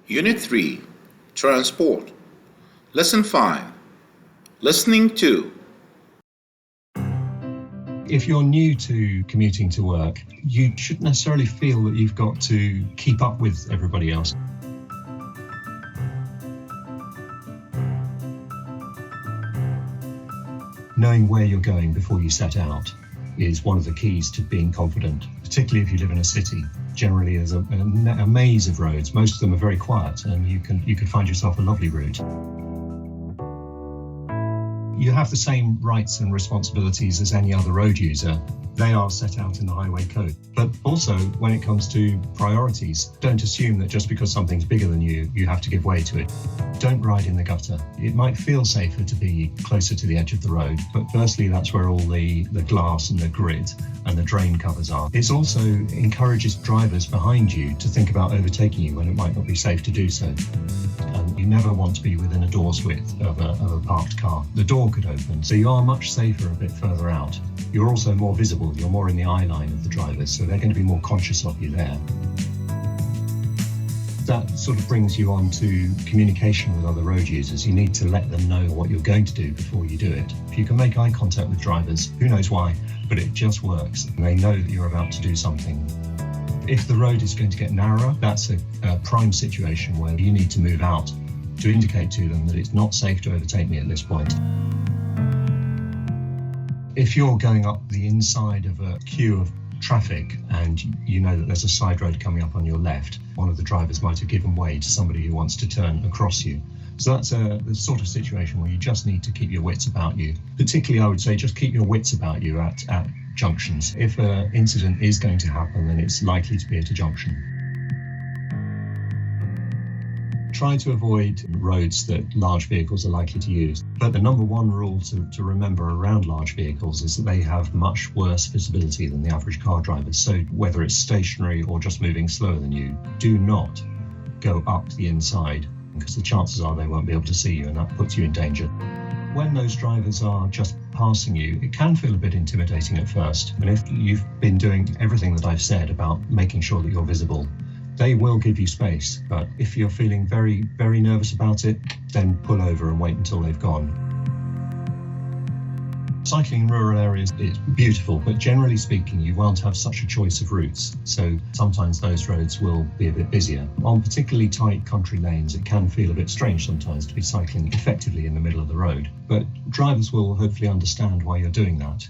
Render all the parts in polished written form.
Unit 3, Transport. Lesson 5, Listening to. If you're new to commuting to work, you shouldn't necessarily feel that you've got to keep up with everybody else. Knowing where you're going before you set out is one of the keys to being confident, particularly if you live in a city. Generally, there's a maze of roads. Most of them are very quiet, and you can find yourself a lovely route. You have the same rights and responsibilities as any other road user. They are set out in the highway code. But also, when it comes to priorities, don't assume that just because something's bigger than you, you have to give way to it. Don't ride in the gutter. It might feel safer to be closer to the edge of the road, but firstly, that's where all the glass and the grit and the drain covers are. It also encourages drivers behind you to think about overtaking you when it might not be safe to do so. And you never want to be within a door's width of a parked car. The door could open, so you are much safer a bit further out. You're also more visible, you're more in the eye line of the drivers, so they're going to be more conscious of you there. That sort of brings you on to communication with other road users. You need to let them know what you're going to do before you do it. If you can make eye contact with drivers, who knows why, but it just works. And they know that you're about to do something. If the road is going to get narrower, that's a prime situation where you need to move out to indicate to them that it's not safe to overtake me at this point. If you're going up the inside of a queue of traffic and you know that there's a side road coming up on your left, one of the drivers might have given way to somebody who wants to turn across you. So that's the sort of situation where you just need to keep your wits about you. Particularly, I would say, just keep your wits about you at junctions. If an incident is going to happen, then it's likely to be at a junction. Try to avoid roads that large vehicles are likely to use. But the number one rule to remember around large vehicles is that they have much worse visibility than the average car driver. So whether it's stationary or just moving slower than you, do not go up the inside, because the chances are they won't be able to see you, and that puts you in danger. When those drivers are just passing you, it can feel a bit intimidating at first. And if you've been doing everything that I've said about making sure that you're visible, they will give you space. But if you're feeling very, very nervous about it, then pull over and wait until they've gone. Cycling in rural areas is beautiful, but generally speaking, you won't have such a choice of routes. So sometimes those roads will be a bit busier. On particularly tight country lanes, it can feel a bit strange sometimes to be cycling effectively in the middle of the road. But drivers will hopefully understand why you're doing that.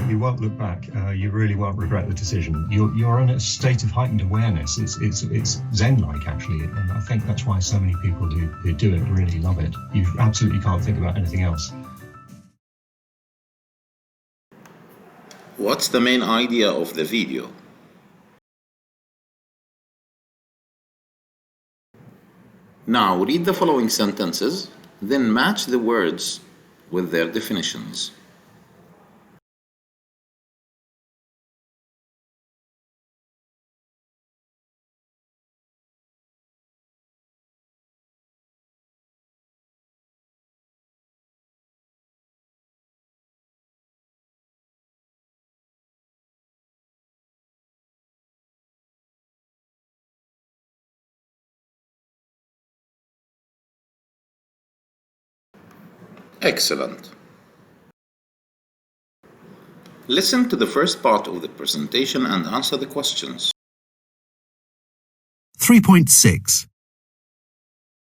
You won't look back. You really won't regret the decision. You're in a state of heightened awareness. It's Zen-like, actually, and I think that's why so many people who do it really love it. You absolutely can't think about anything else. What's the main idea of the video? Now read the following sentences, then match the words with their definitions. Excellent. Listen to the first part of the presentation and answer the questions. 3.6.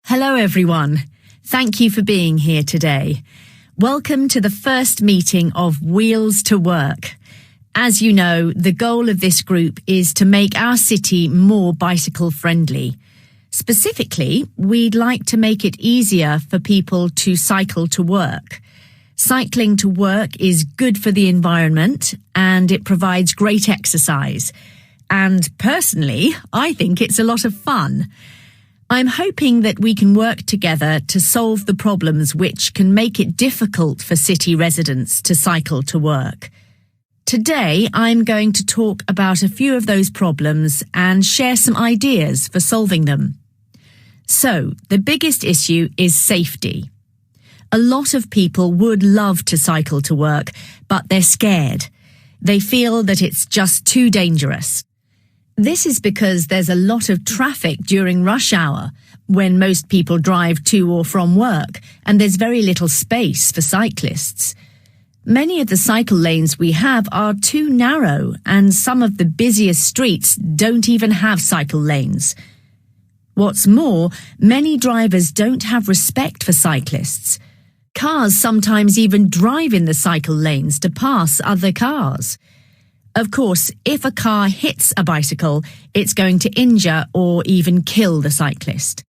Hello everyone. Thank you for being here today. Welcome to the first meeting of Wheels to Work. As you know, the goal of this group is to make our city more bicycle friendly. Specifically, we'd like to make it easier for people to cycle to work. Cycling to work is good for the environment and it provides great exercise. And personally, I think it's a lot of fun. I'm hoping that we can work together to solve the problems which can make it difficult for city residents to cycle to work. Today, I'm going to talk about a few of those problems and share some ideas for solving them. So, the biggest issue is safety. A lot of people would love to cycle to work, but they're scared. They feel that it's just too dangerous. This is because there's a lot of traffic during rush hour, when most people drive to or from work, and there's very little space for cyclists. Many of the cycle lanes we have are too narrow, and some of the busiest streets don't even have cycle lanes. What's more, many drivers don't have respect for cyclists. Cars sometimes even drive in the cycle lanes to pass other cars. Of course, if a car hits a bicycle, it's going to injure or even kill the cyclist.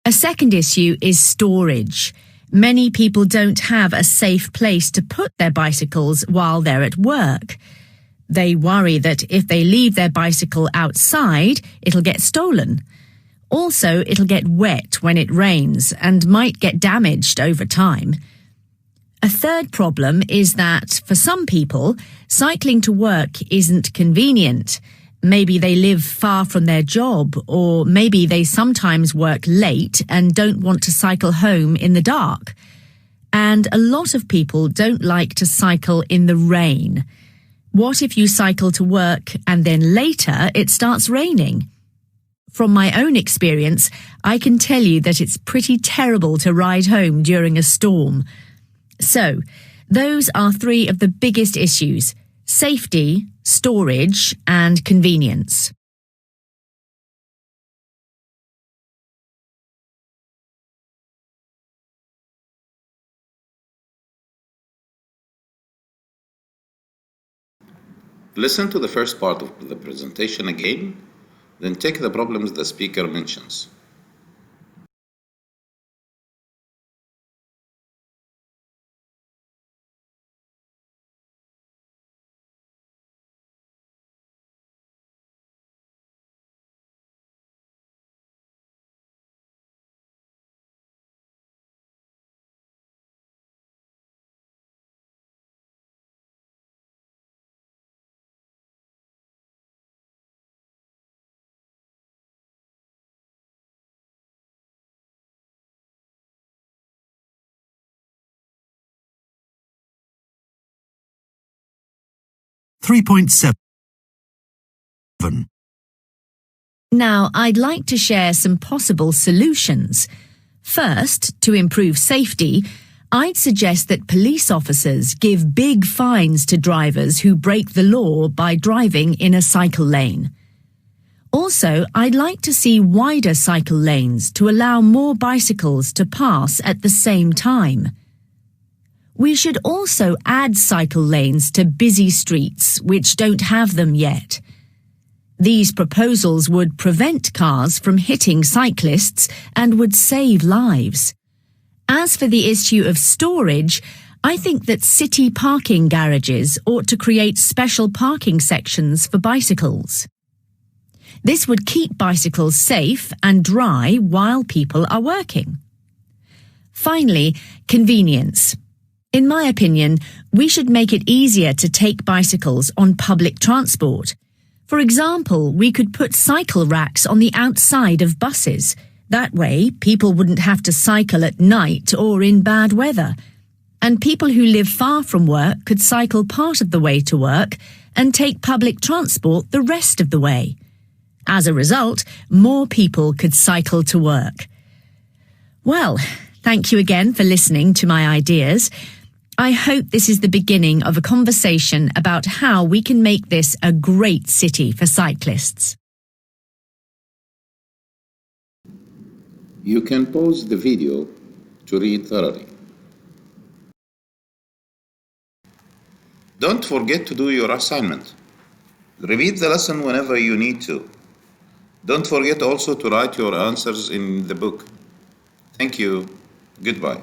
A second issue is storage. Many people don't have a safe place to put their bicycles while they're at work. They worry that if they leave their bicycle outside, it'll get stolen. Also, it'll get wet when it rains and might get damaged over time. A third problem is that, for some people, cycling to work isn't convenient. Maybe they live far from their job, or maybe they sometimes work late and don't want to cycle home in the dark. And a lot of people don't like to cycle in the rain. What if you cycle to work and then later it starts raining? From my own experience, I can tell you that it's pretty terrible to ride home during a storm. So, those are three of the biggest issues: safety, storage, and convenience. Listen to the first part of the presentation again, then take the problems the speaker mentions. Now, I'd like to share some possible solutions. First, to improve safety, I'd suggest that police officers give big fines to drivers who break the law by driving in a cycle lane. Also, I'd like to see wider cycle lanes to allow more bicycles to pass at the same time. We should also add cycle lanes to busy streets which don't have them yet. These proposals would prevent cars from hitting cyclists and would save lives. As for the issue of storage, I think that city parking garages ought to create special parking sections for bicycles. This would keep bicycles safe and dry while people are working. Finally, convenience. In my opinion, we should make it easier to take bicycles on public transport. For example, we could put cycle racks on the outside of buses. That way, people wouldn't have to cycle at night or in bad weather. And people who live far from work could cycle part of the way to work and take public transport the rest of the way. As a result, more people could cycle to work. Well, thank you again for listening to my ideas. I hope this is the beginning of a conversation about how we can make this a great city for cyclists. You can pause the video to read thoroughly. Don't forget to do your assignment. Repeat the lesson whenever you need to. Don't forget also to write your answers in the book. Thank you. Goodbye.